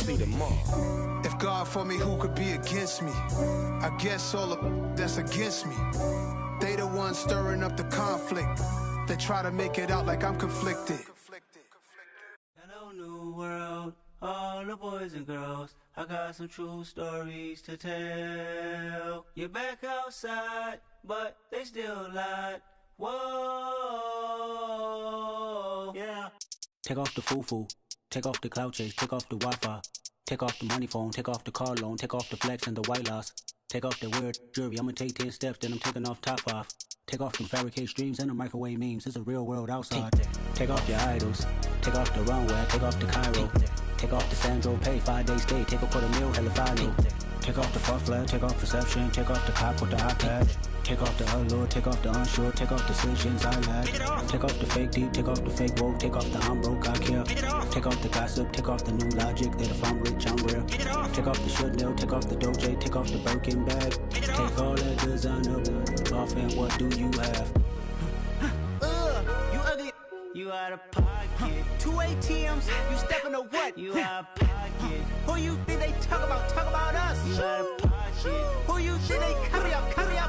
see tomorrow. If God for me, who could be against me? I guess all the that's against me. They the ones stirring up the conflict. They try to make it out like I'm conflicted. Hello, new world, all the boys and girls. I got some true stories to tell. You're back outside, but they still lied. Whoa, yeah. Take off the foo-foo, take off the cloud chase, take off the Wi-Fi, take off the money phone, take off the car loan, take off the flex and the white loss. Take off the weird jewelry, I'ma take 10 steps, then I'm taking off top off. Take off them fabricate streams and the microwave memes, it's a real world outside. Take off your idols, take off the runway, take off the Cairo. Take off the Sandro Pay, 5-day stay, take a $250,000, hella final. Take off the fuffler, take off perception, take off the cop with the iPad. Take off the allure, take off the unsure, take off decisions I lack. Take off the fake deep, take off the fake woke, take off the I'm broke, I care. Take off the gossip, take off the new logic, that if I'm rich, I'm real. Take off the Chanel, take off the Doja, take off the Birkin bag. Take all that designer off and what do you have? You ugly, you out of pocket. 2 ATMs, you stepping to what? You out of pocket. Who you think they talk about us? You out of pocket. Who you think they carry up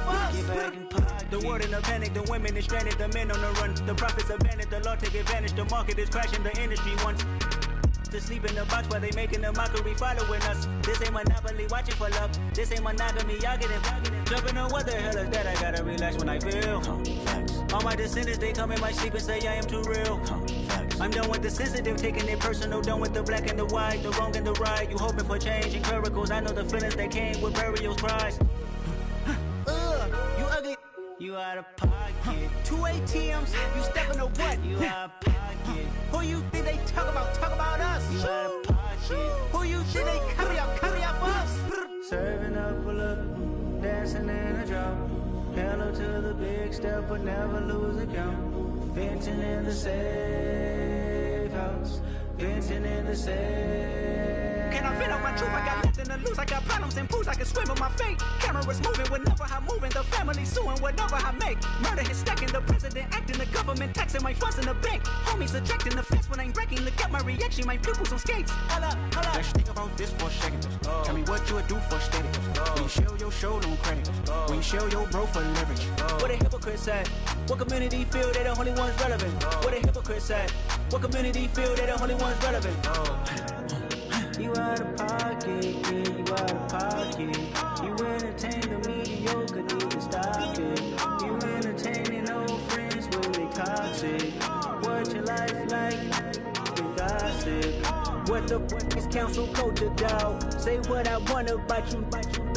us? Get back in pocket. The world in a panic, the women is stranded, the men on the run. The profits abandoned, the law take advantage, the market is crashing, the industry wants to sleep in the box while they making a mockery following us. This ain't Monopoly, watching for love. This ain't monogamy, y'all get it. Jumping on what the hell is that? I gotta relax when I feel. All my descendants, they come in my sleep and say I am too real. I'm done with the sensitive, taking it personal. Done with the black and the white, the wrong and the right. You hoping for change and miracles. I know the feelings that came with burial cries. You ugly, you out of pocket. 2 ATMs, you stepping to what? You out of pocket. Who you think they talk about us? You out of pocket. Who you think they carry up us? Serving up a look, dancing in a drop. Hello to the big step, but never lose a count. Venting in the safe house, venting in the safe. Can I vent out my truth? I got nothing to lose. I got problems and pools. I can swim with my fate. Cameras moving whenever I'm moving. The family suing whatever I make. Murder is stacking. The president acting. The government taxing my funds in the bank. Homies ejecting the fence when I'm breaking. Look at my reaction. My pupils on skates. Hold up. Let's think about this for a second. Tell me what you would do for steady. When you show your show no credit. When you show your bro for leverage. What a hypocrite said. What community feel they the only ones relevant? What a hypocrite said. What community feel they the only ones relevant? You out of pocket, yeah, you out of pocket. You entertain the mediocre, need to stop it. You entertaining old friends when they toxic. What your life like? You gossip. What the fuck is council culture, dog? Say what I want about you.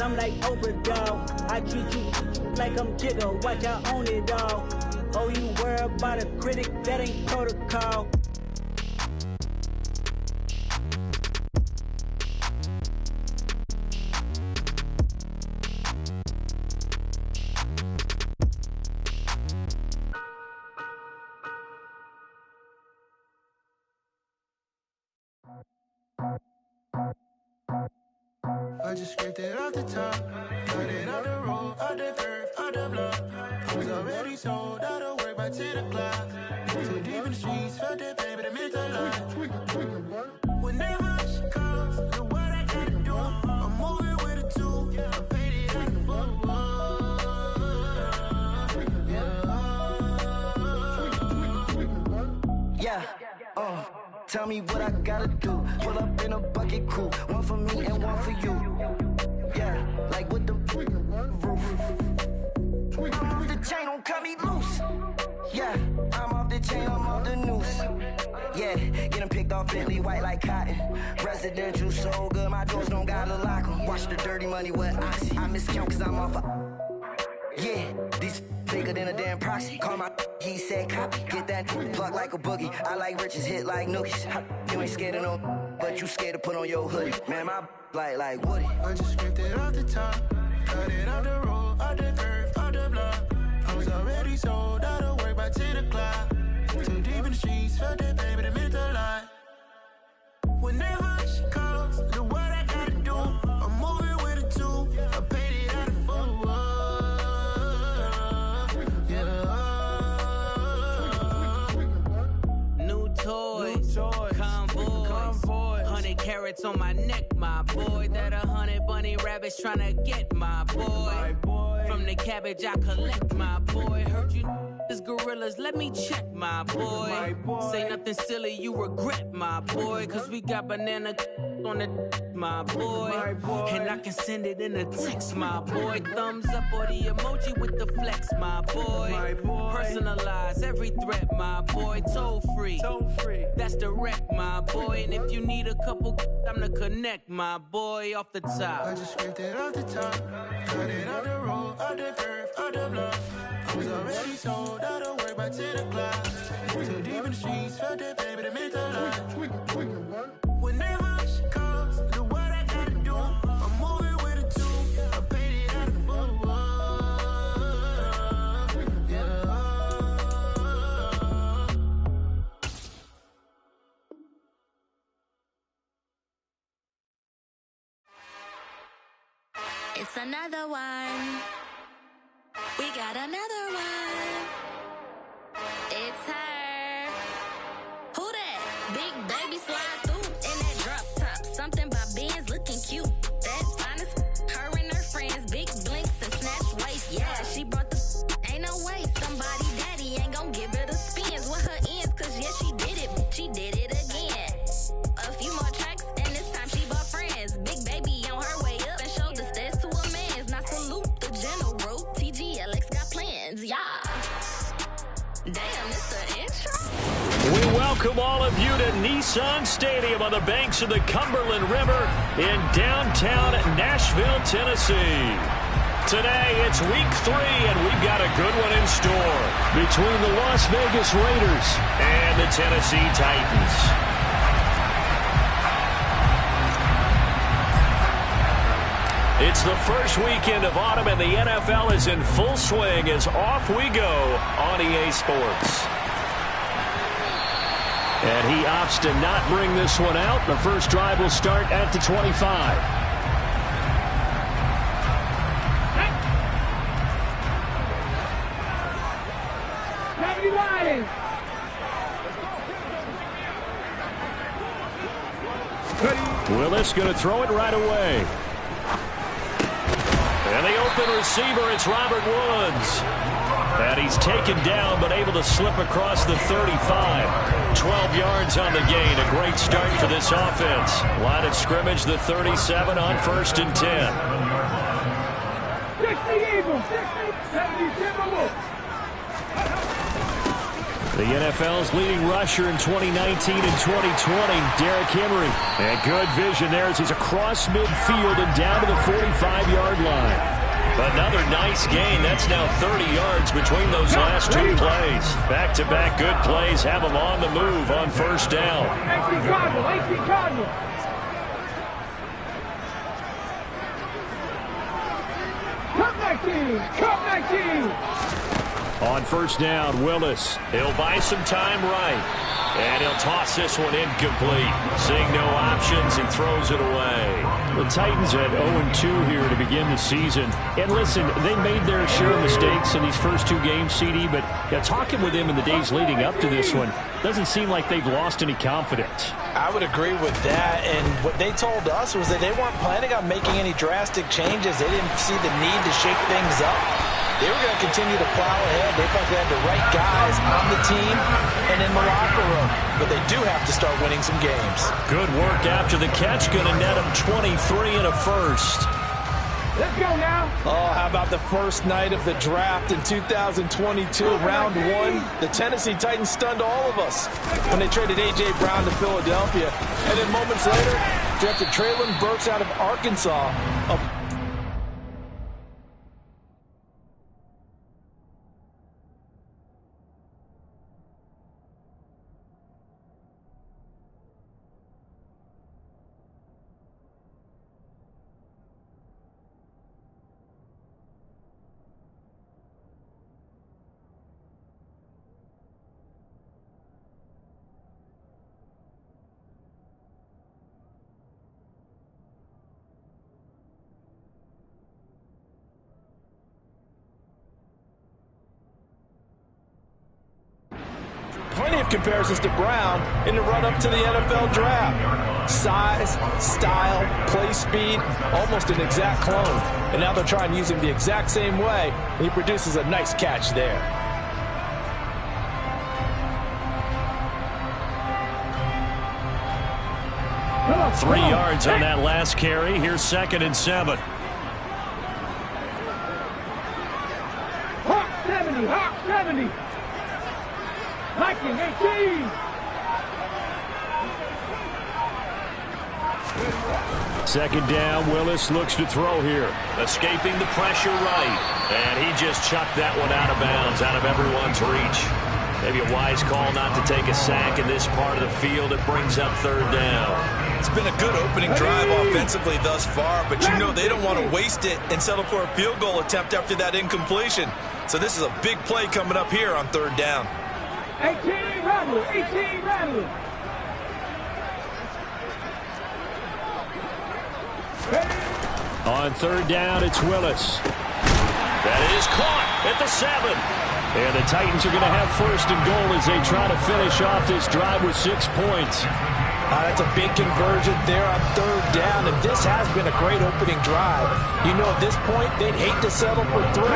I'm like Oprah, dog. I treat you like I'm Jigga. Watch I own it all. Oh, you worry about a critic? That ain't protocol. I just scraped it off the top, cut it off the road, off the curve, off the block. I was already sold, out of work by 10 o'clock. Too deep in the streets, felt that baby, the mental lie. Whenever she calls, know what I gotta do. I'm moving with a two, I paid it out the full. Yeah, tell me what I gotta do. Pull up in a bucket crew, one for me and one for you. Yeah, like with the roof. I'm off the chain, don't cut me loose. Yeah, I'm off the chain, I'm off the noose. Yeah, get them picked off Bentley, white like cotton. Residential so good, my doors don't gotta lock them. Watch the dirty money with oxy. I miscount cause I'm off a... Yeah, these bigger than a damn proxy. Call my he said copy. Get that plug like a boogie. I like riches, hit like nookies. You ain't scared of no, but you scared to put on your hoodie. Man, my like Woody. I just scraped it off the top, cut it off the road, off the curve, off the block. I was already sold, out of work by 10 o'clock. Too deep in the streets, felt that baby, the mental lie. Whenever she calls, know what I gotta do. I'm moving with a two, I paid it out of full. carrots on my neck, my boy. That 100 bunny rabbits tryna get my boy. From the cabbage I collect, my boy. Heard you is gorillas, let me check, my boy. Say nothing silly, you regret, my boy. Cause we got banana on the my boy. And I can send it in a text, my boy. Thumbs up or the emoji with the flex, my boy. Personalize every threat, my boy. Toll free, that's direct, my boy. And if you need a couple, I'm to connect, my boy, off the top. I just scraped it off the top, cut it out the road, out the curve, out the block. I was already sold out of work by 10 o'clock. Too deep in the streets, felt that baby, the mental lie. Whenever she calls, do what I gotta do. I'm moving with a two, I paid it out of full. Yeah. It's another one. We got another one. It's her. Who that? Big baby slide through in that drop top. Something by Benz looking cute. That's fine as her and her friends. Big blinks and snatch waist. Yeah, she brought the ain't no way. Somebody daddy ain't gon' give her the spins with her ends. Cause yeah, she did it. She did it again. A few more tracks and this time she bought friends. Big baby on her way up and showed the stairs to a man's. Now salute the general. TGLX got plans, yeah. Damn, it's the intro. We welcome all of you to Nissan Stadium on the banks of the Cumberland River in downtown Nashville, Tennessee. Today, it's week 3, and we've got a good one in store between the Las Vegas Raiders and the Tennessee Titans. It's the first weekend of autumn, and the NFL is in full swing as off we go on EA Sports. And he opts to not bring this one out. The first drive will start at the 25. Willis going to throw it right away. And the open receiver, it's Robert Woods. And he's taken down, but able to slip across the 35. 12 yards on the gain. A great start for this offense. Line of scrimmage, the 37 on 1st and 10. The NFL's leading rusher in 2019 and 2020, Derrick Henry. And good vision there as he's across midfield and down to the 45-yard line. Another nice gain. That's now 30 yards between those last 2 plays. Back-to-back good plays have them on the move on 1st down. On 1st down, Willis. He'll buy some time right. And he'll toss this one incomplete. Seeing no options, he throws it away. The Titans at 0-2 here to begin the season. And listen, they made their share of mistakes in these first 2 games, CD, but talking with them in the days leading up to this one, doesn't seem like they've lost any confidence. I would agree with that, and what they told us was that they weren't planning on making any drastic changes. They didn't see the need to shake things up. They were going to continue to plow ahead. They thought they had the right guys on the team and in the locker room. But they do have to start winning some games. Good work after the catch. Going to net them 23 and a first. Let's go now. Oh, how about the first night of the draft in 2022, round 1. The Tennessee Titans stunned all of us when they traded A.J. Brown to Philadelphia. And then moments later, drafted Treylon Burks out of Arkansas. plenty of comparisons to Brown in the run-up to the NFL draft. Size, style, play speed, almost an exact clone. And now they're trying to use him the exact same way, and he produces a nice catch there. Well, 3 yards on that last carry. Here's 2nd and 7. Hawk 70, Hawk 70. Viking 18. Second down, Willis looks to throw here. Escaping the pressure right. And he just chucked that one out of bounds, out of everyone's reach. Maybe a wise call not to take a sack in this part of the field. It brings up 3rd down. It's been a good opening drive offensively thus far, but you know they don't want to waste it and settle for a field goal attempt after that incompletion. So this is a big play coming up here on 3rd down. 18 Rattler, 18 Rattler. On 3rd down, it's Willis. That is caught at the 7. And the Titans are going to have 1st and goal as they try to finish off this drive with 6 points. That's a big conversion there on 3rd down, and this has been a great opening drive. You know, at this point, they'd hate to settle for 3,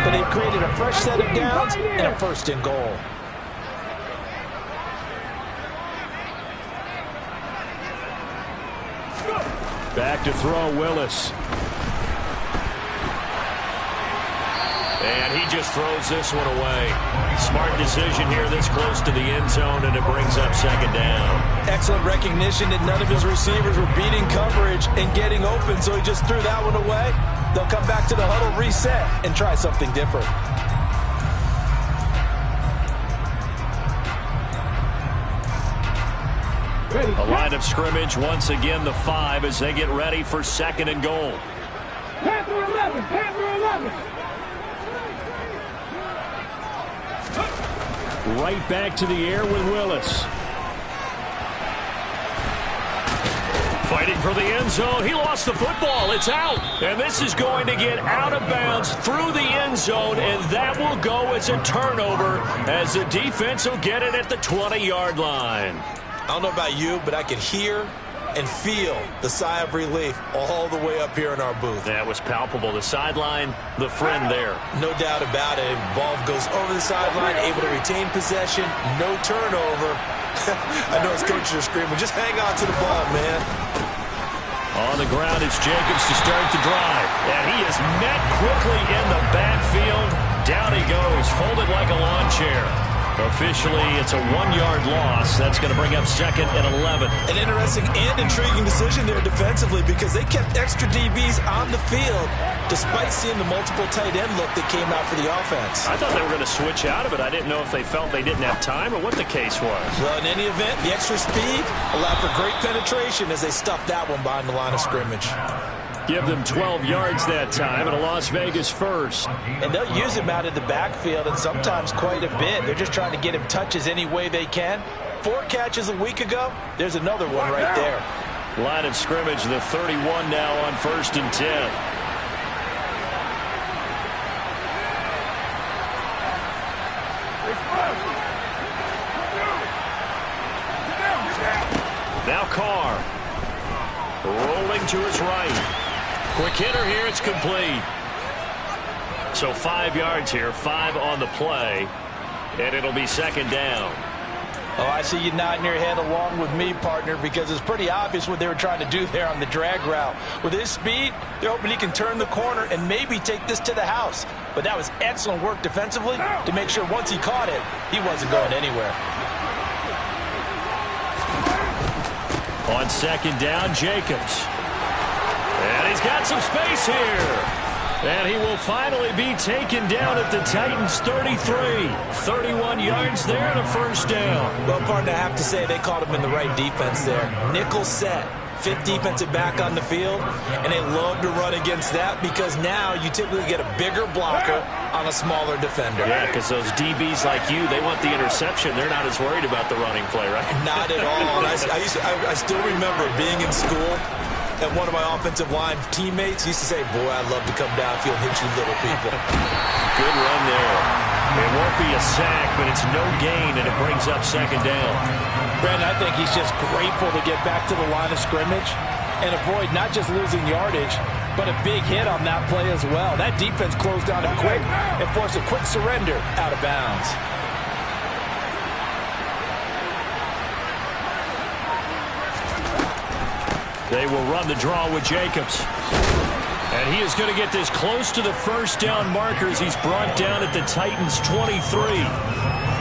but they've created a fresh set of downs and a 1st and goal. Back to throw, Willis. And he just throws this one away. Smart decision here this close to the end zone, and it brings up 2nd down. Excellent recognition that none of his receivers were beating coverage and getting open, so he just threw that one away. They'll come back to the huddle, reset, and try something different. A line of scrimmage, once again the 5 as they get ready for 2nd and goal. Panther 11, Panther 11. Right back to the air with Willis. Fighting for the end zone. He lost the football. It's out. And this is going to get out of bounds through the end zone, and that will go as a turnover as the defense will get it at the 20-yard line. I don't know about you, but I could hear and feel the sigh of relief all the way up here in our booth. That was palpable. The sideline, the friend there. No doubt about it. Ball goes over the sideline, able to retain possession, no turnover. I know his coaches are screaming, just hang on to the ball, man. On the ground, it's Jacobs to start the drive. And he is met quickly in the backfield. Down he goes, folded like a lawn chair. Officially, it's a 1-yard loss. That's going to bring up 2nd and 11. An interesting and intriguing decision there defensively because they kept extra DBs on the field despite seeing the multiple tight end look that came out for the offense. I thought they were going to switch out of it. I didn't know if they felt they didn't have time or what the case was. Well, in any event, the extra speed allowed for great penetration as they stuffed that one behind the line of scrimmage. Give them 12 yards that time and a Las Vegas 1st. And they'll use him out of the backfield and sometimes quite a bit. They're just trying to get him touches any way they can. 4 catches a week ago. There's another one right there. Line of scrimmage, the 31 now on 1st and 10. Now Carr. Rolling to his right. Quick hitter here, it's complete. So 5 yards here, 5 on the play, and it'll be 2nd down. Oh, I see you nodding your head along with me, partner, because it's pretty obvious what they were trying to do there on the drag route. With his speed, they're hoping he can turn the corner and maybe take this to the house. But that was excellent work defensively to make sure once he caught it, he wasn't going anywhere. On 2nd down, Jacobs. And he's got some space here. And he will finally be taken down at the Titans' 33. 31 yards there and a 1st down. Well, partner, I have to say they caught him in the right defense there. Nickel set. 5th defensive back on the field, and they love to run against that because now you typically get a bigger blocker on a smaller defender. Yeah, because those DBs like you, they want the interception. They're not as worried about the running play, right? Not at all. I still remember being in school, and one of my offensive line teammates used to say, boy, I'd love to come downfield and hit you little people. Good run there. It won't be a sack, but it's no gain, and it brings up second down. Brandon, I think he's just grateful to get back to the line of scrimmage and avoid not just losing yardage, but a big hit on that play as well. That defense closed down him quick and forced a quick surrender out of bounds. They will run the draw with Jacobs. And he is going to get this close to the first down markers. He's brought down at the Titans' 23.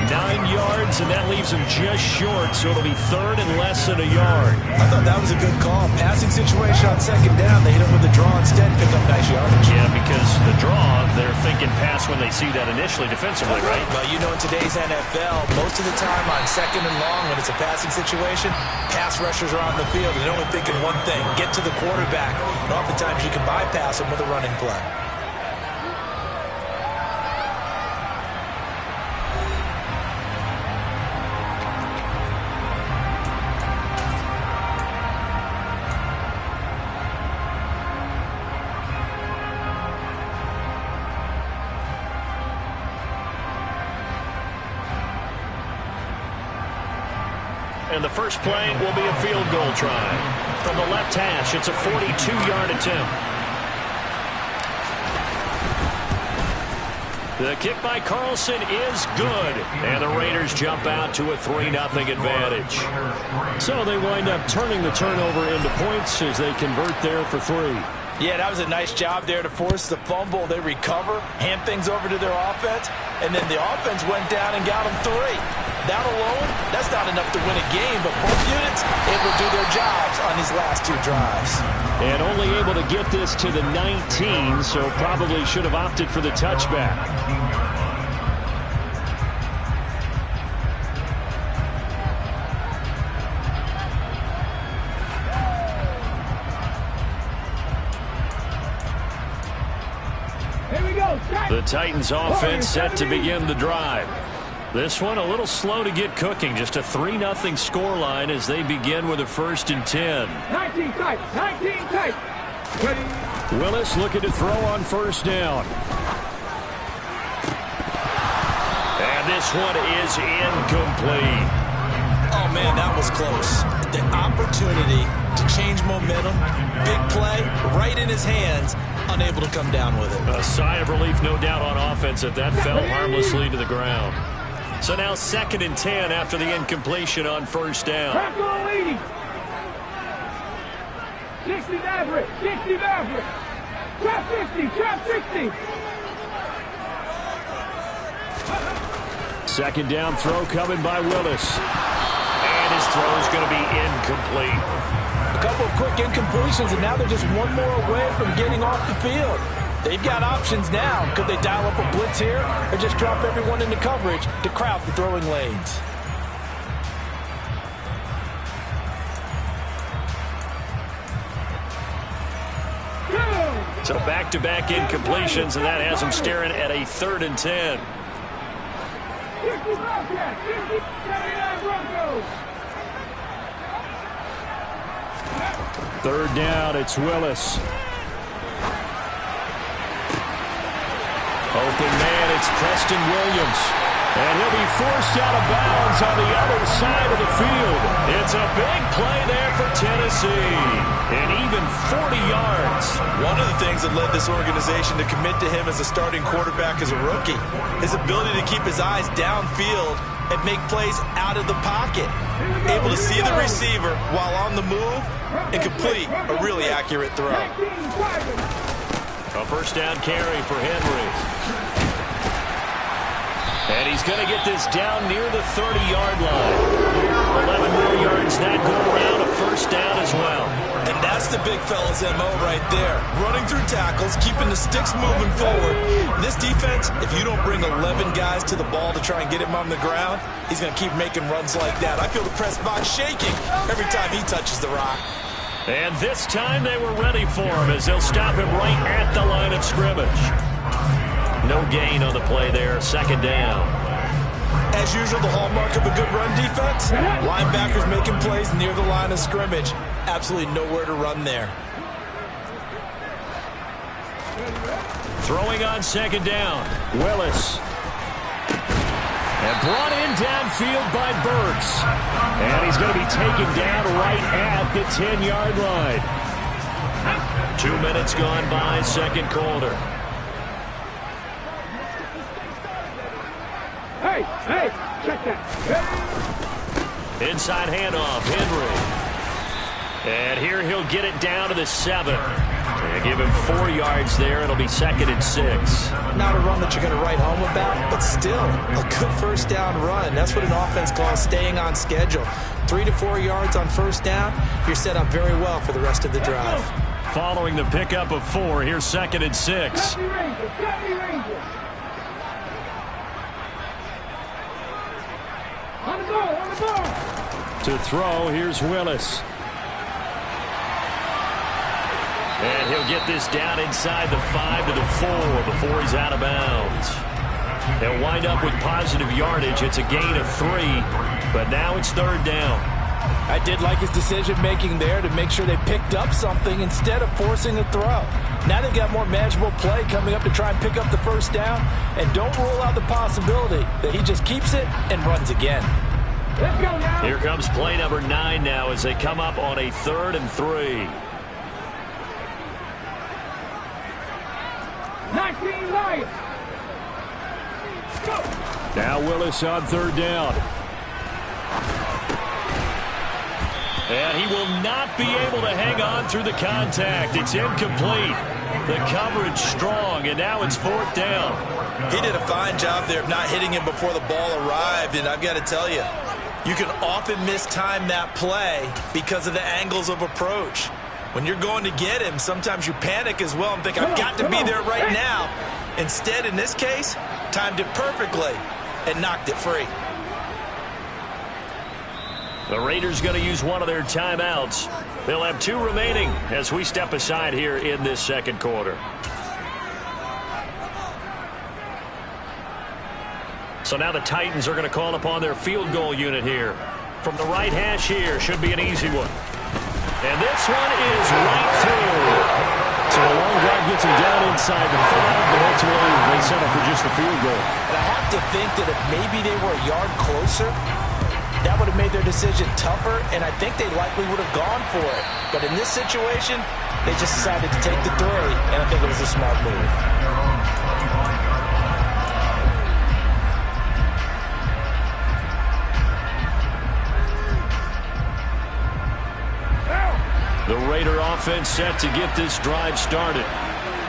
9 yards, and that leaves him just short, so it'll be third and less than a yard. I thought that was a good call. Passing situation on second down. They hit him with the draw instead, pick up nice yardage. Yeah, because the draw, they're thinking pass when they see that initially defensively, right? Well, you know, in today's NFL, most of the time on second and long, when it's a passing situation, pass rushers are on the field, and they're only thinking one thing, get to the quarterback. And oftentimes you can bypass them with a running play. And the first play will be a field goal try. From the left hash, it's a 42-yard attempt. The kick by Carlson is good. And the Raiders jump out to a 3-0 advantage. So they wind up turning the turnover into points as they convert there for 3. Yeah, that was a nice job there to force the fumble. They recover, hand things over to their offense, and then the offense went down and got them 3. That alone, that's not enough to win a game, but both units able to do their jobs on these last 2 drives. And only able to get this to the 19, so probably should have opted for the touchback. The Titans offense set to begin the drive. This one a little slow to get cooking. Just a 3-0 scoreline as they begin with a 1st and 10. 19 tight. 19 tight. Willis looking to throw on first down. And this one is incomplete. Oh, man, that was close. The opportunity to change momentum, big play, right in his hands, unable to come down with it. A sigh of relief, no doubt, on offense that fell harmlessly to the ground. So now 2nd and 10 after the incompletion on first down. Trap on leading. 60 Maverick. 60 Maverick. Trap 50. Trap 60. 2nd down throw coming by Willis. And his throw is going to be incomplete. A couple of quick incompletions, and now they're just one more away from getting off the field. They've got options now. Could they dial up a blitz here or just drop everyone into coverage to crowd the throwing lanes? So back-to-back incompletions, and that has them staring at a 3rd and 10. 3rd down, it's Willis. Open man, it's Preston Williams. And he'll be forced out of bounds on the other side of the field. It's a big play there for Tennessee. And even 40 yards. One of the things that led this organization to commit to him as a starting quarterback as a rookie, his ability to keep his eyes downfield and make plays out of the pocket. Able to see the receiver while on the move and complete a really accurate throw. A first down carry for Henry. And he's going to get this down near the 30-yard line. 11 more yards that go around, a first down as well. And that's the big fella's MO right there. Running through tackles, keeping the sticks moving forward. This defense, if you don't bring 11 guys to the ball to try and get him on the ground, he's going to keep making runs like that. I feel the press box shaking every time he touches the rock. And this time they were ready for him as they'll stop him right at the line of scrimmage. No gain on the play there, 2nd down. As usual, the hallmark of a good run defense, linebackers making plays near the line of scrimmage. Absolutely nowhere to run there. Throwing on 2nd down, Willis. And brought in downfield by Burks. And he's going to be taken down right at the 10-yard line. 2 minutes gone by, second quarter. Hey, check that. Hey. Inside handoff, Henry. And here he'll get it down to the 7. And give him 4 yards there. It'll be 2nd and 6. Not a run that you're going to write home about, but still a good first down run. That's what an offense calls staying on schedule. 3 to 4 yards on first down, you're set up very well for the rest of the drive. Following the pickup of 4, here's 2nd and 6. On the ball. To throw, here's Willis. And he'll get this down inside the 5 to the 4 before he's out of bounds. They'll wind up with positive yardage. It's a gain of 3, but now it's 3rd down. I did like his decision-making there to make sure they picked up something instead of forcing a throw. Now they've got more manageable play coming up to try and pick up the first down, and don't rule out the possibility that he just keeps it and runs again. Let's go now. Here comes play number 9 now as they come up on a 3rd and 3. 19 Lions. Go. Now Willis on 3rd down. And he will not be able to hang on through the contact. It's incomplete. The coverage strong, and now it's 4th down. He did a fine job there of not hitting him before the ball arrived, and I've got to tell you, you can often mistime that play because of the angles of approach. When you're going to get him, sometimes you panic as well and think, I've got to be there right now. Instead, in this case, timed it perfectly and knocked it free. The Raiders going to use one of their timeouts. They'll have 2 remaining as we step aside here in this second quarter. So now the Titans are going to call upon their field goal unit here. From the right hash here, should be an easy one. And this one is right through. So a long drive gets him down inside the 5, but ultimately they settle for just the field goal. And I have to think that if maybe they were a yard closer, that would have made their decision tougher, and I think they likely would have gone for it. But in this situation, they just decided to take the 3, and I think it was a smart move. The Raider offense set to get this drive started.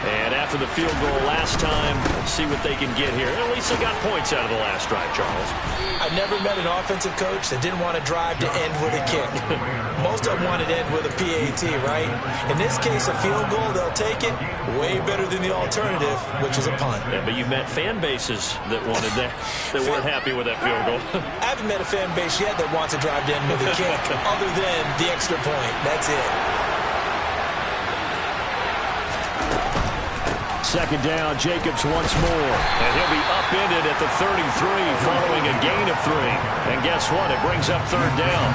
And after the field goal last time, see what they can get here. At least they got points out of the last drive, Charles. I've never met an offensive coach that didn't want to drive to end with a kick. Most of them wanted to end with a PAT, right? In this case, a field goal, they'll take it. Way better than the alternative, which is a punt. Yeah, but you've met fan bases that wanted that, that weren't happy with that field goal. I haven't met a fan base yet that wants to drive to end with a kick, other than the extra point. That's it. Second down, Jacobs once more. And he'll be upended at the 33 following a gain of 3. And guess what? It brings up 3rd down.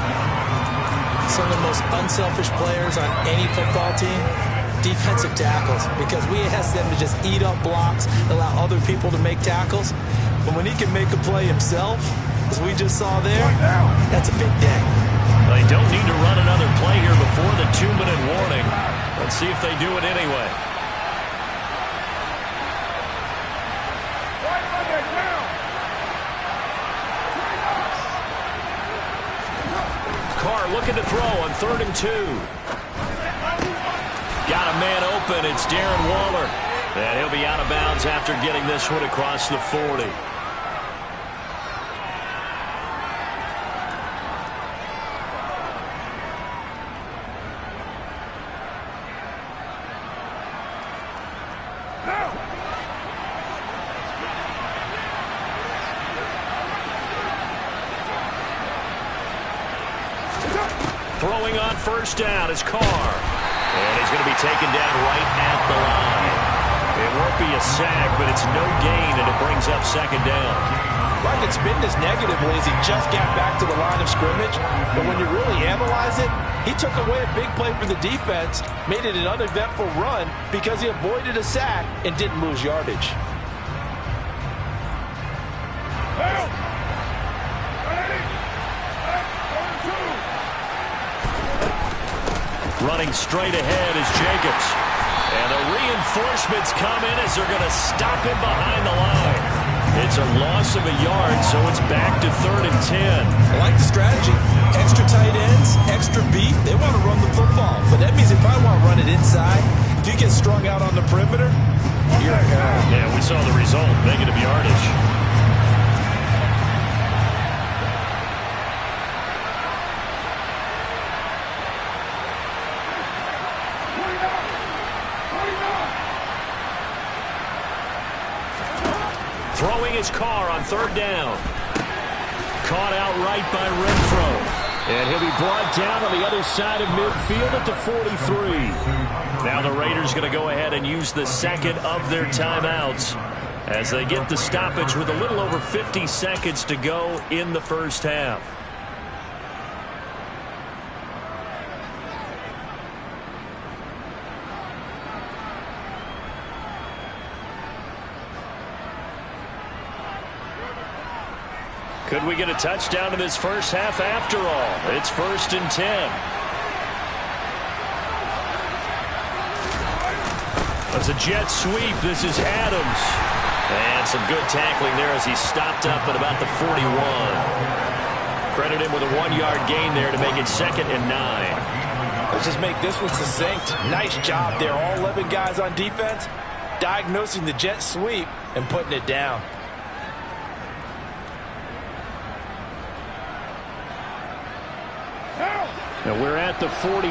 Some of the most unselfish players on any football team, defensive tackles. Because we ask them to just eat up blocks, allow other people to make tackles. But when he can make a play himself, as we just saw there, that's a big day. They don't need to run another play here before the 2-minute warning. Let's see if they do it anyway. Carr looking to throw on 3rd and 2. Got a man open. It's Darren Waller. And he'll be out of bounds after getting this one across the 40. Throwing on first down is Carr. And he's going to be taken down right at the line. It won't be a sack, but it's no gain, and it brings up 2nd down. Like it's been this negatively as he just got back to the line of scrimmage. But when you really analyze it, he took away a big play for the defense, made it an uneventful run because he avoided a sack and didn't lose yardage. Running straight ahead is Jacobs. And the reinforcements come in as they're going to stop him behind the line. It's a loss of a yard, so it's back to 3rd and 10. I like the strategy. Extra tight ends, extra beef. They want to run the football, but that means they probably want to run it inside. If you get strung out on the perimeter, you're a guy. Yeah, we saw the result. Negative yardage. Throwing his car on 3rd down. Caught outright by Renfro. And he'll be brought down on the other side of midfield at the 43. Now the Raiders going to go ahead and use the second of their timeouts as they get the stoppage with a little over 50 seconds to go in the first half. Could we get a touchdown in this first half after all? It's 1st and 10. That's a jet sweep. This is Adams. And some good tackling there as he stopped up at about the 41. Credit him with a 1-yard gain there to make it 2nd and 9. Let's just make this one succinct. Nice job there. All 11 guys on defense diagnosing the jet sweep and putting it down. Now we're at the 41,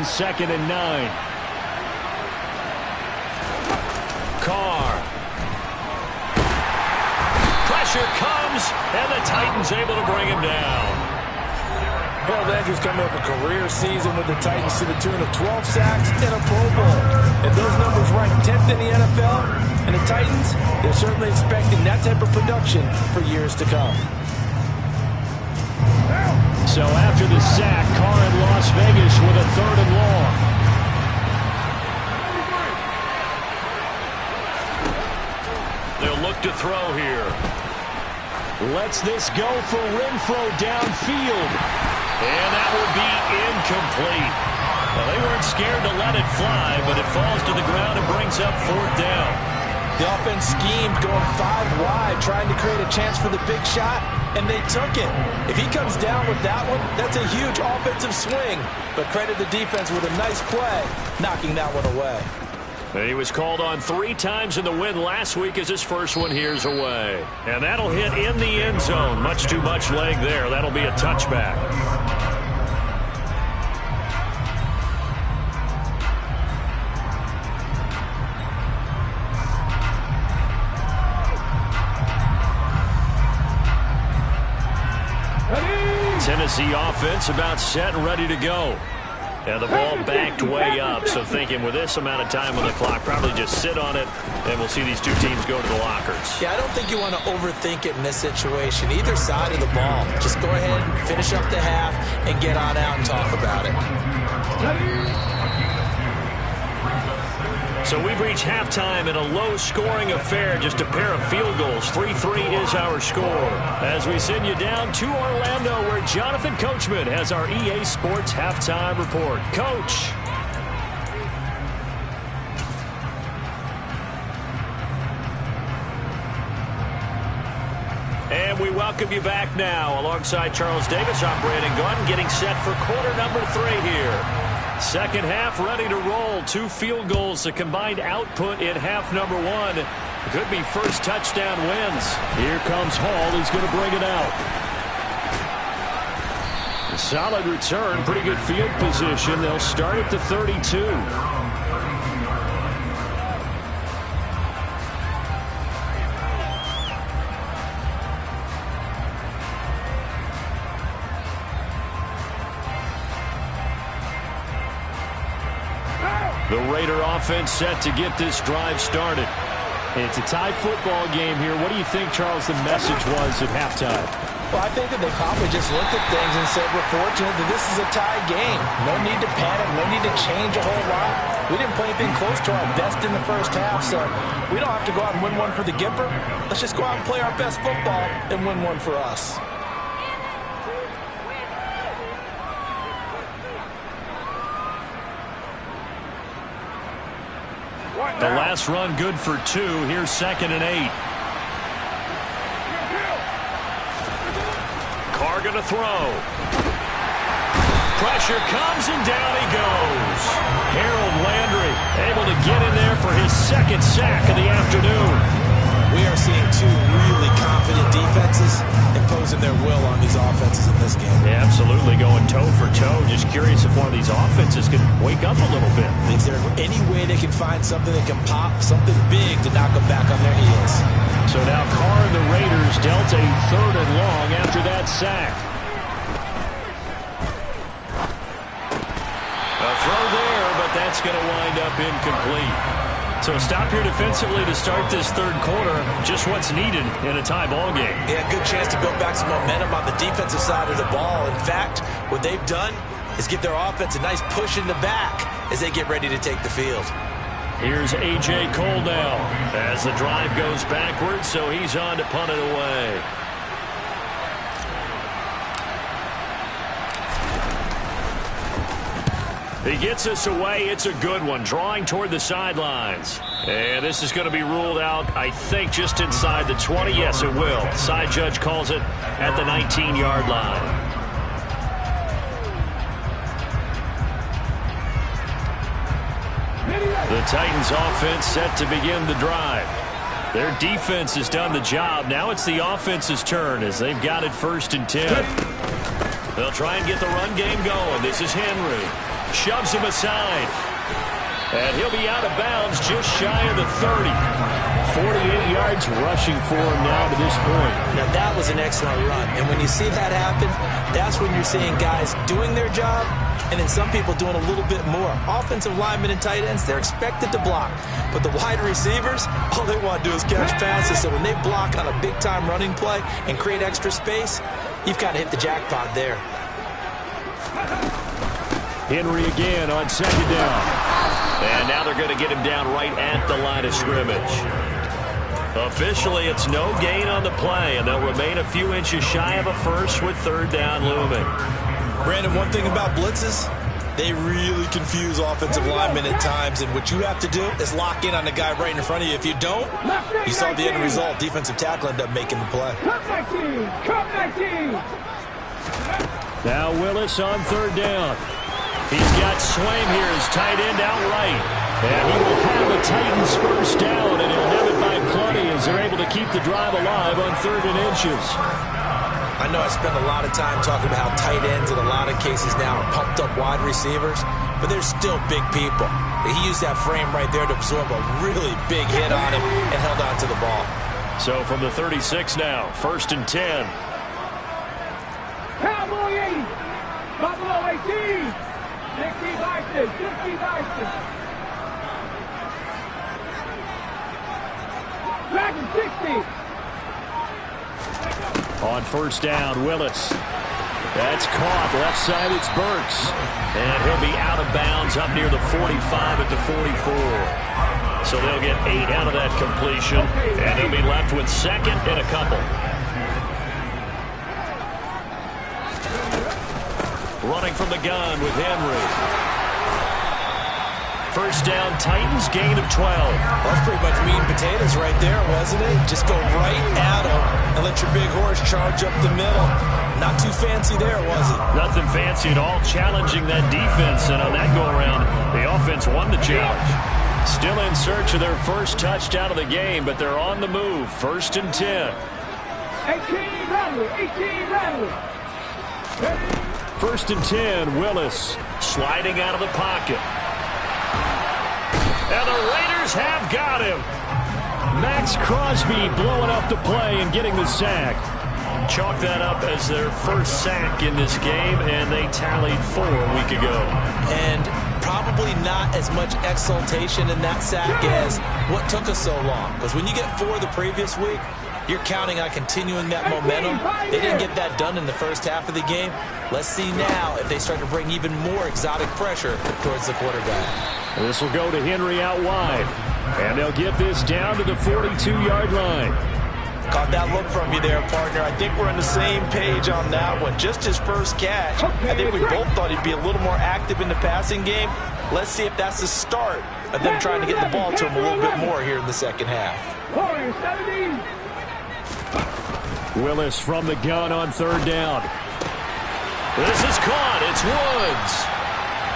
2nd and 9. Carr. Pressure comes, and the Titans able to bring him down. Harold Andrews coming up a career season with the Titans to the tune of 12 sacks and a Pro Bowl. And those numbers rank 10th in the NFL. And the Titans, they're certainly expecting that type of production for years to come. So after the sack, Carr in Las Vegas with a 3rd and long. They'll look to throw here. Lets this go for Renfro downfield. And that will be incomplete. Well, they weren't scared to let it fly, but it falls to the ground and brings up 4th down. The offense schemed going 5 wide, trying to create a chance for the big shot, and they took it. If he comes down with that one, that's a huge offensive swing. But credit the defense with a nice play, knocking that one away. He was called on 3 times in the win last week as his first one here's away. And that'll hit in the end zone. Much too much leg there. That'll be a touchback. Tennessee offense about set and ready to go. And the ball backed way up, so thinking with this amount of time on the clock, probably just sit on it, and we'll see these two teams go to the lockers. Yeah, I don't think you want to overthink it in this situation. Either side of the ball. Just go ahead and finish up the half and get on out and talk about it. So we've reached halftime in a low-scoring affair, just a pair of field goals. 3-3 is our score. As we send you down to Orlando, where Jonathan Coachman has our EA Sports Halftime Report. Coach. And we welcome you back now alongside Charles Davis. I'm Brandon Gaudin getting set for quarter number 3 here. Second half ready to roll. 2 field goals, the combined output in half number 1. Could be first touchdown wins. Here comes Hall. He's going to bring it out. A solid return. Pretty good field position. They'll start at the 32. The Raider offense set to get this drive started. It's a tie football game here. What do you think, Charles, the message was at halftime? Well, I think that they probably just looked at things and said, we're fortunate that this is a tie game. No need to panic. No need to change a whole lot. We didn't play anything close to our best in the first half, so we don't have to go out and win one for the Gipper. Let's just go out and play our best football and win one for us. The last run good for 2. Here's 2nd and 8. Carr going to throw. Pressure comes and down he goes. Harold Landry able to get in there for his 2nd sack of the afternoon. We are seeing 2 really confident defenses imposing their will on these offenses in this game. Yeah, absolutely, going toe for toe. Just curious if one of these offenses can wake up a little bit. Is there any way they can find something that can pop, something big to knock them back on their heels? So now Carr and the Raiders dealt a 3rd and long after that sack. A throw there, but that's going to wind up incomplete. So stop here defensively to start this 3rd quarter. Just what's needed in a tie ball game. Yeah, good chance to build back some momentum on the defensive side of the ball. In fact, what they've done is give their offense a nice push in the back as they get ready to take the field. Here's A.J. Cole now as the drive goes backwards, so he's on to punt it away. He gets us away. It's a good one. Drawing toward the sidelines. And this is going to be ruled out, I think, just inside the 20. Yes, it will. Side judge calls it at the 19-yard line. The Titans offense set to begin the drive. Their defense has done the job. Now it's the offense's turn as they've got it 1st and 10. They'll try and get the run game going. This is Henry. Shoves him aside. And he'll be out of bounds just shy of the 30. 48 yards rushing for him now to this point. Now that was an excellent run. And when you see that happen, that's when you're seeing guys doing their job and then some people doing a little bit more. Offensive linemen and tight ends, they're expected to block. But the wide receivers, all they want to do is catch passes. So when they block on a big-time running play and create extra space, you've got to hit the jackpot there. Henry again on 2nd down. And now they're going to get him down right at the line of scrimmage. Officially, it's no gain on the play, and they'll remain a few inches shy of a first with 3rd down looming. Brandon, one thing about blitzes, they really confuse offensive linemen at times, and what you have to do is lock in on the guy right in front of you. If you don't, you saw the end result. Defensive tackle ended up making the play. Now Willis on 3rd down. He's got Swaim here as tight end out right. And he will have the Titans 1st down, and he'll have it by plenty as they're able to keep the drive alive on 3rd and inches. I know I spend a lot of time talking about how tight ends in a lot of cases now are pumped up wide receivers, but they're still big people. He used that frame right there to absorb a really big hit on him and held on to the ball. So from the 36 now, 1st and 10. Cowboy 80, Buffalo 18, 60 Bison, 60 Bison. Dragon 60. On 1st down, Willis. That's caught. Left side, it's Burks. And he'll be out of bounds up near the 45 at the 44. So they'll get 8 out of that completion. And they'll be left with 2nd and a couple. Running from the gun with Henry. 1st down, Titans, gain of 12. That's pretty much meat and potatoes right there, wasn't it? Just go right at him and let your big horse charge up the middle. Not too fancy there, was it? Nothing fancy at all, challenging that defense. And on that go-around, the offense won the challenge. Still in search of their first touchdown of the game, but they're on the move. 1st and 10. 18 Radley. 1st and 10, Willis sliding out of the pocket. And the Raiders have got him. Max Crosby blowing up the play and getting the sack. Chalk that up as their first sack in this game, and they tallied 4 a week ago. And probably not as much exultation in that sack as what took us so long. Because when you get 4 the previous week, you're counting on continuing that momentum. They didn't get that done in the first half of the game. Let's see now if they start to bring even more exotic pressure towards the quarterback. This will go to Henry out wide. And they'll get this down to the 42-yard line. Caught that look from you there, partner. I think we're on the same page on that one. Just his first catch. I think we both thought he'd be a little more active in the passing game. Let's see if that's the start of them trying to get the ball to him a little bit more here in the second half. Willis from the gun on third down. This is caught. It's Woods.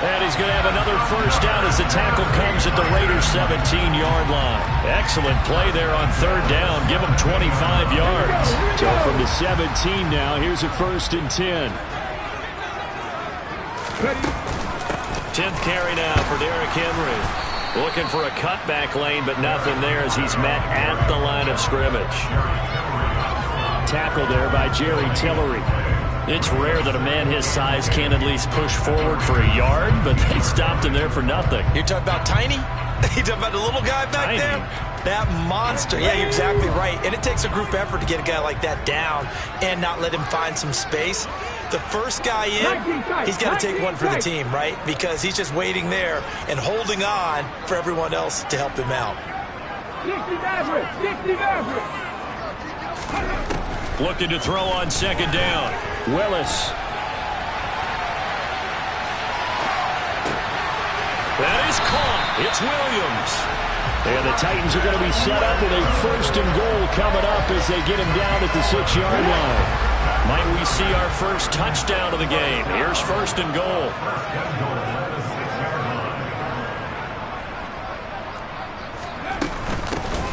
And he's going to have another first down as the tackle comes at the Raiders' 17-yard line. Excellent play there on third down. Give him 25 yards. So from the 17 now, here's a 1st and 10. 10th carry now for Derrick Henry. Looking for a cutback lane, but nothing there as he's met at the line of scrimmage. Tackle there by Jerry Tillery. It's rare that a man his size can at least push forward for a yard, but they stopped him there for nothing. You're talking about Tiny? You're talking about the little guy back Tiny. there? That monster. Yeah, you're exactly right. And it takes a group effort to get a guy like that down and not let him find some space. The first guy in, he's got to take one for the team, right? Because he's just waiting there and holding on for everyone else to help him out. 60 Maverick! 60 Maverick! Looking to throw on second down. Willis. That is caught. It's Williams. And the Titans are going to be set up with a 1st and goal coming up as they get him down at the 6-yard line. Might we see our first touchdown of the game? Here's 1st and goal.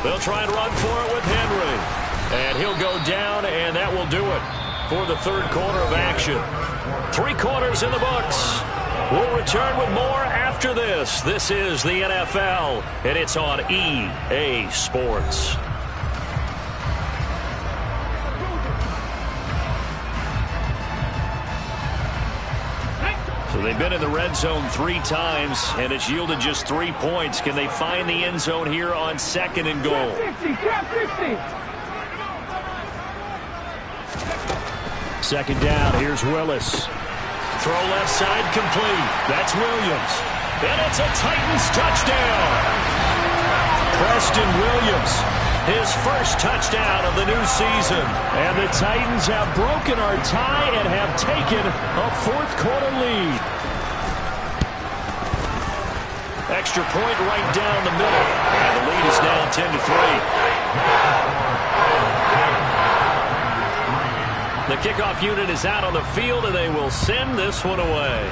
They'll try and run for it with Henry. And he'll go down, and that will do it for the 3rd quarter of action. 3 quarters in the books. We'll return with more after this. This is the NFL, and it's on EA Sports. So they've been in the red zone 3 times, and it's yielded just 3 points. Can they find the end zone here on 2nd and goal? 50. 2nd down, here's Willis. Throw left side complete. That's Williams. And it's a Titans touchdown. Preston Williams, his first touchdown of the new season. And the Titans have broken our tie and have taken a 4th quarter lead. Extra point right down the middle. And the lead is now 10-3. The kickoff unit is out on the field, and they will send this one away.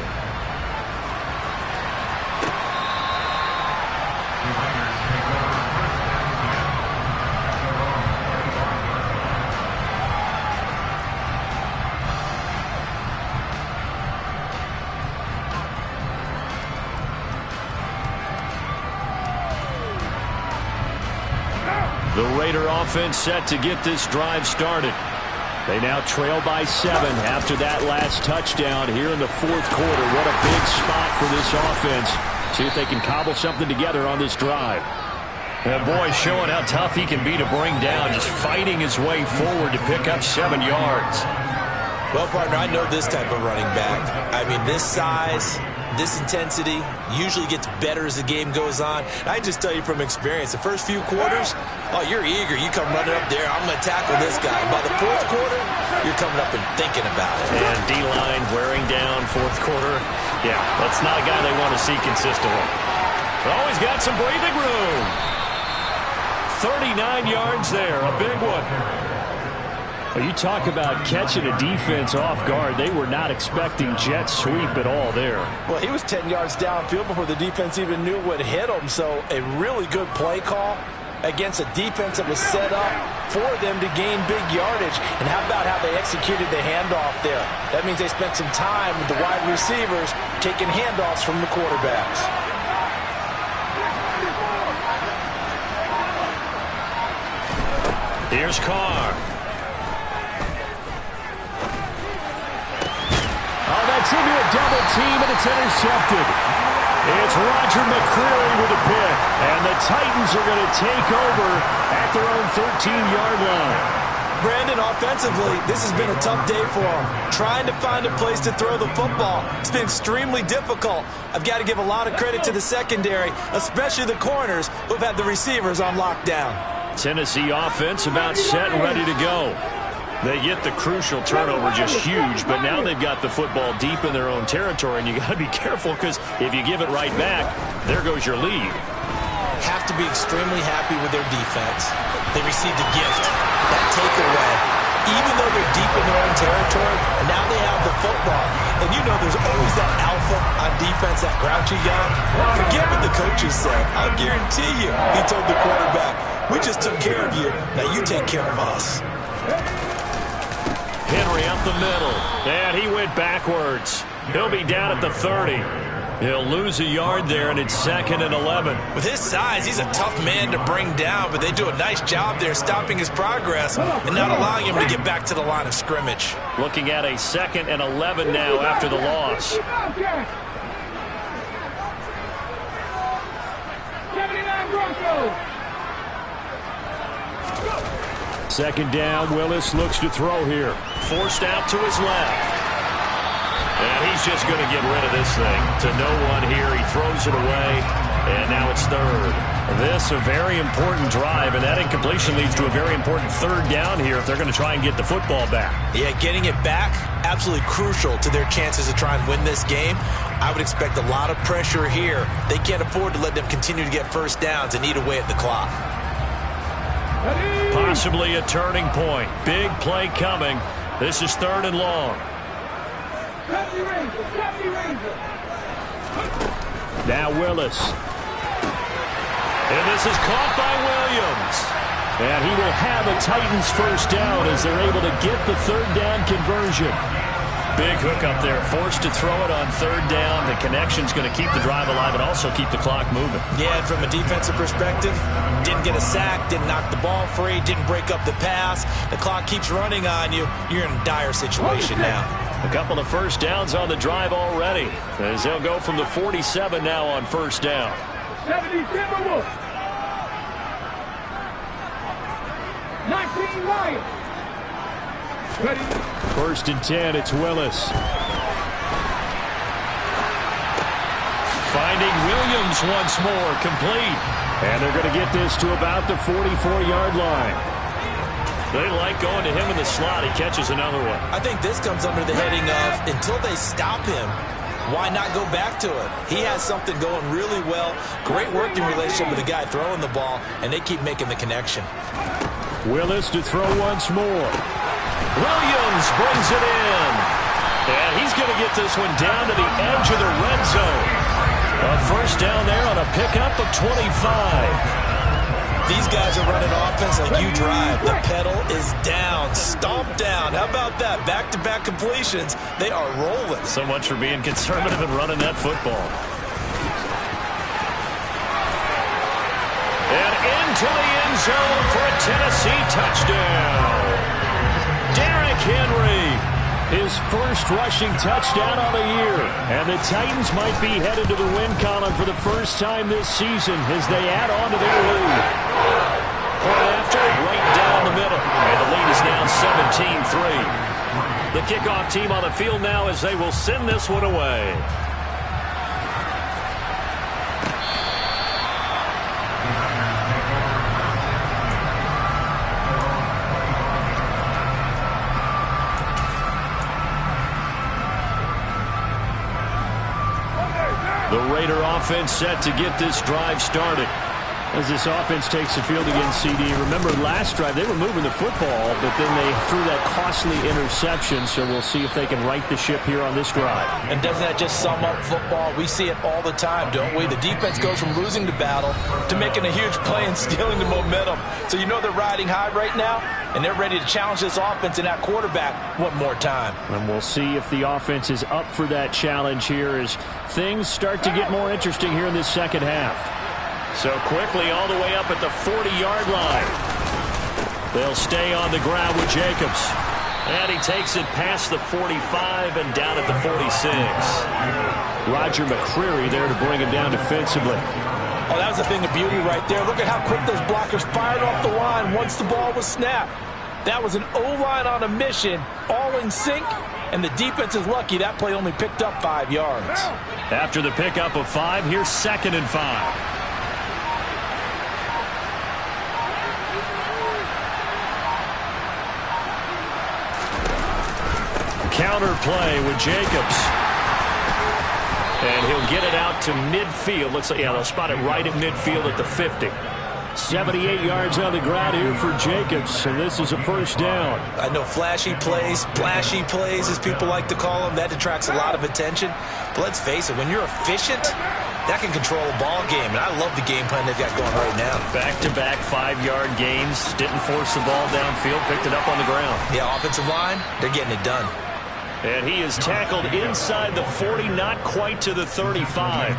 The Raider offense set to get this drive started. They now trail by 7 after that last touchdown here in the 4th quarter. What a big spot for this offense. See if they can cobble something together on this drive. That boy showing how tough he can be to bring down, just fighting his way forward to pick up 7 yards. Well, partner, I know this type of running back. I mean, this size, this intensity usually gets better as the game goes on. I just tell you from experience, the first few quarters, oh, you're eager. You come running up there, I'm going to tackle this guy. By the 4th quarter, you're coming up and thinking about it. And D-line wearing down 4th quarter. Yeah, that's not a guy they want to see consistently. Oh, he's got some breathing room. 39 yards there, a big one. Well, you talk about catching a defense off guard. They were not expecting jet sweep at all there. Well, he was 10 yards downfield before the defense even knew what hit him. So a really good play call against a defense that was set up for them to gain big yardage. And how about how they executed the handoff there? That means they spent some time with the wide receivers taking handoffs from the quarterbacks. Here's Carr. Oh, that's into a double team, and it's intercepted. It's Roger McCreary with a pick, and the Titans are going to take over at their own 13-yard line. Brandon, offensively, this has been a tough day for them. Trying to find a place to throw the football. It's been extremely difficult. I've got to give a lot of credit to the secondary, especially the corners who have had the receivers on lockdown. Tennessee offense about set and ready to go. They get the crucial turnover, just huge, but now they've got the football deep in their own territory, and you got to be careful because if you give it right back, there goes your lead. Have to be extremely happy with their defense. They received a gift, that takeaway. Even though they're deep in their own territory, now they have the football. And you know there's always that alpha on defense, that grouchy guy. Forget what the coaches said. I'll guarantee you, he told the quarterback, we just took care of you, now you take care of us. Henry up the middle, and he went backwards. He'll be down at the 30. He'll lose a yard there, and it's 2nd and 11. With his size, he's a tough man to bring down, but they do a nice job there stopping his progress and not allowing him to get back to the line of scrimmage. Looking at a 2nd and 11 now after the loss. 79 Broncos. 2nd down, Willis looks to throw here. Forced out to his left. And he's just going to get rid of this thing to no one here. He throws it away, and now it's 3rd. This a very important drive, and that incompletion leads to a very important 3rd down here if they're going to try and get the football back. Yeah, getting it back, absolutely crucial to their chances to try and win this game. I would expect a lot of pressure here. They can't afford to let them continue to get first downs and eat away at the clock. Possibly a turning point. Big play coming. This is 3rd and long. Now Willis. And this is caught by Williams. And he will have a Titans first down as they're able to get the 3rd down conversion. Big hook up there, forced to throw it on 3rd down. The connection's going to keep the drive alive and also keep the clock moving. Yeah, and from a defensive perspective, didn't get a sack, didn't knock the ball free, didn't break up the pass. The clock keeps running on you. You're in a dire situation now. A couple of first downs on the drive already, as they'll go from the 47 now on first down. 70 Timberwolves. 19 Lions. Ready. 1st and 10, it's Willis. Finding Williams once more, complete. And they're going to get this to about the 44-yard line. They like going to him in the slot. He catches another one. I think this comes under the heading of, until they stop him, why not go back to it? He has something going really well. Great working relationship with the guy throwing the ball, and they keep making the connection. Willis to throw once more. Williams brings it in. And he's going to get this one down to the edge of the red zone. A first down there on a pickup of 25. These guys are running offense like you drive. The pedal is down, stomp down. How about that? Back-to-back completions. They are rolling. So much for being conservative and running that football. And into the end zone for a Tennessee touchdown. Derrick Henry, his first rushing touchdown on the year. And the Titans might be headed to the win column for the first time this season as they add on to their lead. Point after, right down the middle. And the lead is now 17-3. The kickoff team on the field now as they will send this one away. The Raider offense set to get this drive started. As this offense takes the field against CD. Remember last drive they were moving the football, but then they threw that costly interception, so we'll see if they can right the ship here on this drive. And doesn't that just sum up football? We see it all the time, don't we? The defense goes from losing the battle to making a huge play and stealing the momentum. So you know they're riding high right now, and they're ready to challenge this offense and that quarterback one more time. And we'll see if the offense is up for that challenge here as things start to get more interesting here in this second half. So quickly all the way up at the 40-yard line. They'll stay on the ground with Jacobs. And he takes it past the 45 and down at the 46. Roger McCreary there to bring him down defensively. Oh, that was a thing of beauty right there. Look at how quick those blockers fired off the line once the ball was snapped. That was an O-line on a mission, all in sync, and the defense is lucky that play only picked up 5 yards. After the pickup of 5, here's 2nd and 5. counter play with Jacobs. And he'll get it out to midfield. Looks like, yeah, they'll spot it right at midfield at the 50. 78 yards on the ground here for Jacobs, and this is a first down. I know flashy plays, flashy plays, as people like to call them, that attracts a lot of attention. But let's face it, when you're efficient, that can control a ball game, and I love the game plan they've got going right now. Back-to-back 5-yard gains, didn't force the ball downfield, picked it up on the ground. Yeah, offensive line, they're getting it done. And he is tackled inside the 40, not quite to the 35.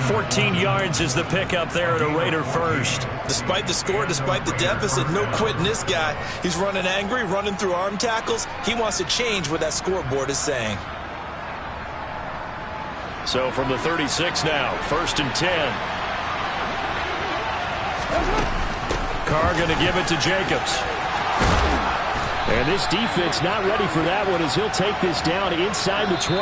14 yards is the pickup there at a Raider first. Despite the score, despite the deficit, no quitting this guy. He's running angry, running through arm tackles. He wants to change what that scoreboard is saying. So from the 36 now, 1st and 10. Carr going to give it to Jacobs. And this defense not ready for that one as he'll take this down inside the 20.